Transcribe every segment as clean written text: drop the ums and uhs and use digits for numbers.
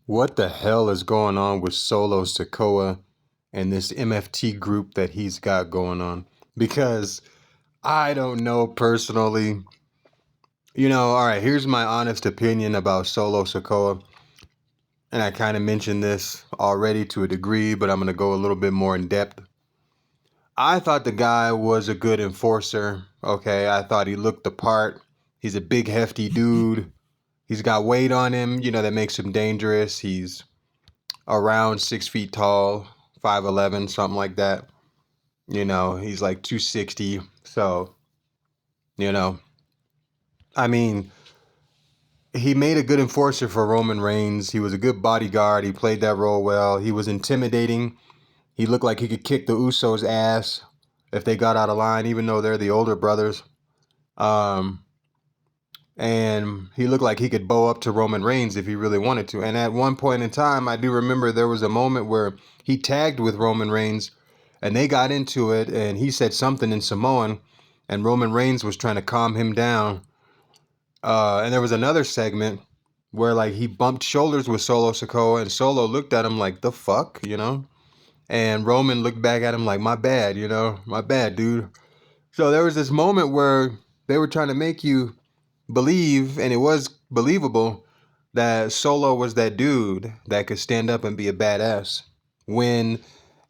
What the hell is going on with Solo Sikoa and this MFT group that he's got going on? Because I don't know personally. All right, here's my honest opinion about Solo Sikoa. And I kind of mentioned this already to a degree, but I'm going to go a little bit more in depth. I thought the guy was a good enforcer. Okay, I thought he looked the part. He's a big, hefty dude. He's got weight on him, that makes him dangerous. He's around 6 feet tall, 5'11", something like that. He's like 260. So, you know, I mean, he made a good enforcer for Roman Reigns. He was a good bodyguard. He played that role well. He was intimidating. He looked like he could kick the Usos' ass if they got out of line, even though they're the older brothers. Um, and he looked like he could bow up to Roman Reigns if he really wanted to. And at one point in time, I do remember there was a moment where he tagged with Roman Reigns and they got into it and he said something in Samoan and Roman Reigns was trying to calm him down. And there was another segment where like he bumped shoulders with Solo Sikoa and Solo looked at him like, the fuck, And Roman looked back at him like, my bad, my bad, dude. So there was this moment where they were trying to make you believe, and it was believable, that Solo was that dude that could stand up and be a badass when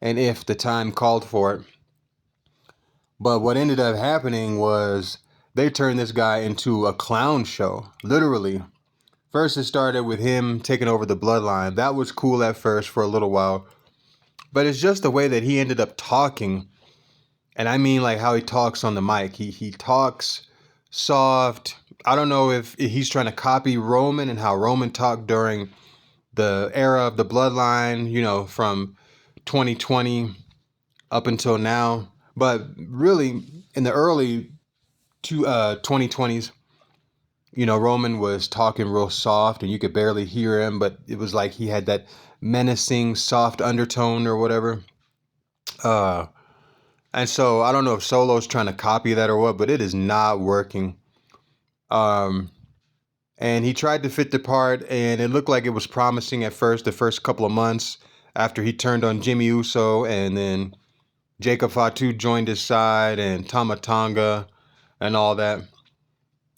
and if the time called for it. But what ended up happening was they turned this guy into a clown show, literally. First, it started with him taking over the bloodline. That was cool at first for a little while. But it's just the way that he ended up talking. And I mean like how he talks on the mic. He talks soft. I don't know if he's trying to copy Roman and how Roman talked during the era of the bloodline, from 2020 up until now. But really, in the early 2020s, Roman was talking real soft and you could barely hear him, but it was like he had that menacing, soft undertone or whatever. And so I don't know if Solo's trying to copy that or what, but it is not working. And he tried to fit the part, and it looked like it was promising at first, the first couple of months after he turned on Jimmy Uso, and then Jacob Fatu joined his side, and Tama Tonga, and all that.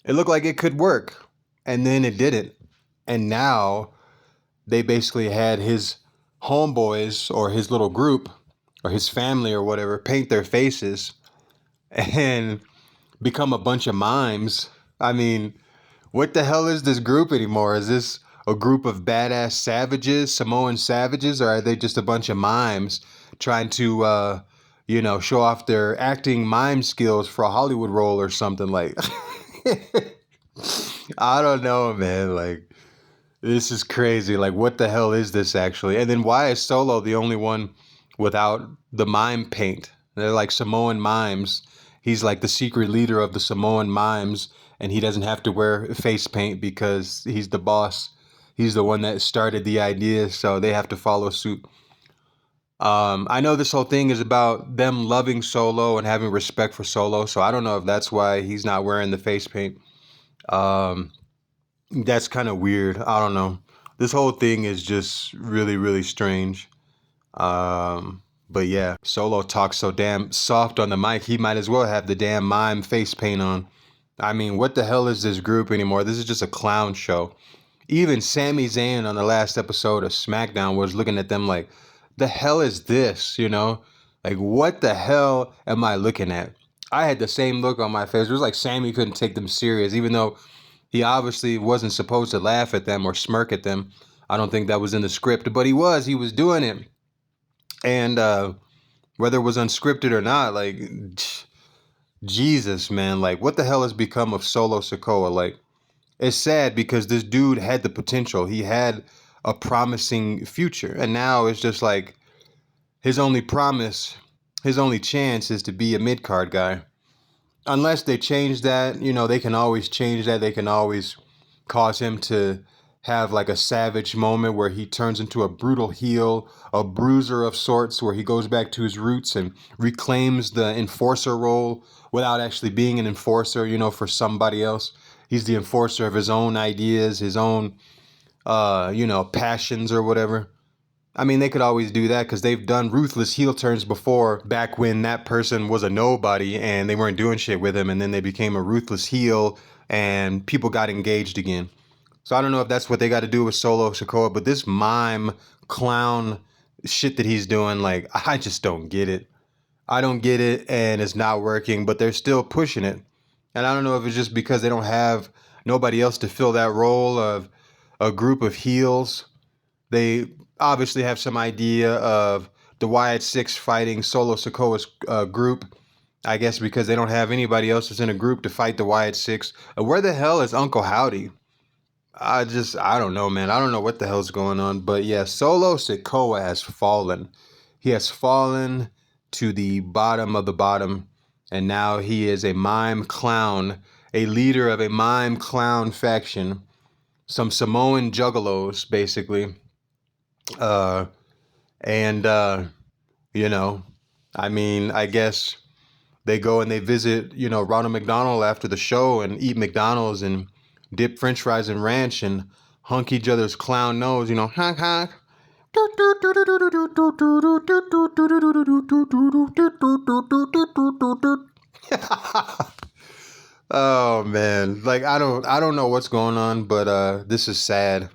It looked like it could work, and then it didn't. And now they basically had his homeboys or his little group or his family or whatever paint their faces and become a bunch of mimes. I mean, what the hell is this group anymore? Is this a group of badass savages, Samoan savages, or are they just a bunch of mimes trying to, show off their acting mime skills for a Hollywood role or something like? I don't know, man. Like, this is crazy. Like, what the hell is this actually? And then why is Solo the only one without the mime paint? They're like Samoan mimes. He's like the secret leader of the Samoan mimes, and he doesn't have to wear face paint because he's the boss. He's the one that started the idea, so they have to follow suit. I know this whole thing is about them loving Solo and having respect for Solo, so I don't know if that's why he's not wearing the face paint. That's kind of weird. I don't know. This whole thing is just really, really strange. But yeah, Solo talks so damn soft on the mic, he might as well have the damn mime face paint on. I mean, what the hell is this group anymore? This is just a clown show. Even Sami Zayn on the last episode of SmackDown was looking at them like, the hell is this, Like, what the hell am I looking at? I had the same look on my face. It was like Sami couldn't take them serious, even though he obviously wasn't supposed to laugh at them or smirk at them. I don't think that was in the script, but he was doing it. And whether it was unscripted or not, like, Jesus, man, like, what the hell has become of Solo Sikoa? Like, it's sad because this dude had the potential. He had a promising future. And now it's just like his only promise, his only chance is to be a mid-card guy. Unless they change that, they can always change that. They can always cause him to have like a savage moment where he turns into a brutal heel, a bruiser of sorts, where he goes back to his roots and reclaims the enforcer role without actually being an enforcer, for somebody else. He's the enforcer of his own ideas, his own passions or whatever. I mean, they could always do that because they've done ruthless heel turns before, back when that person was a nobody and they weren't doing shit with him, and then they became a ruthless heel and people got engaged again. So I don't know if that's what they got to do with Solo Sikoa, but this mime clown shit that he's doing, like, I just don't get it. I don't get it, and it's not working, but they're still pushing it. And I don't know if it's just because they don't have nobody else to fill that role of a group of heels. They obviously have some idea of the Wyatt Six fighting Solo Sikoa's group. I guess because they don't have anybody else that's in a group to fight the Wyatt Six. Where the hell is Uncle Howdy? I don't know, man. I don't know what the hell's going on. But yeah, Solo Sikoa has fallen. He has fallen to the bottom of the bottom. And now he is a mime clown, a leader of a mime clown faction. Some Samoan juggalos, basically. Uh, and, you know, I mean, I guess they go and they visit, Ronald McDonald after the show and eat McDonald's and dip French fries in ranch and hunk each other's clown nose, honk honk. Oh man, like I don't know what's going on, but this is sad.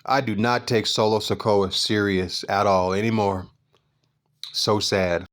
I do not take Solo Sokoa serious at all anymore. So sad.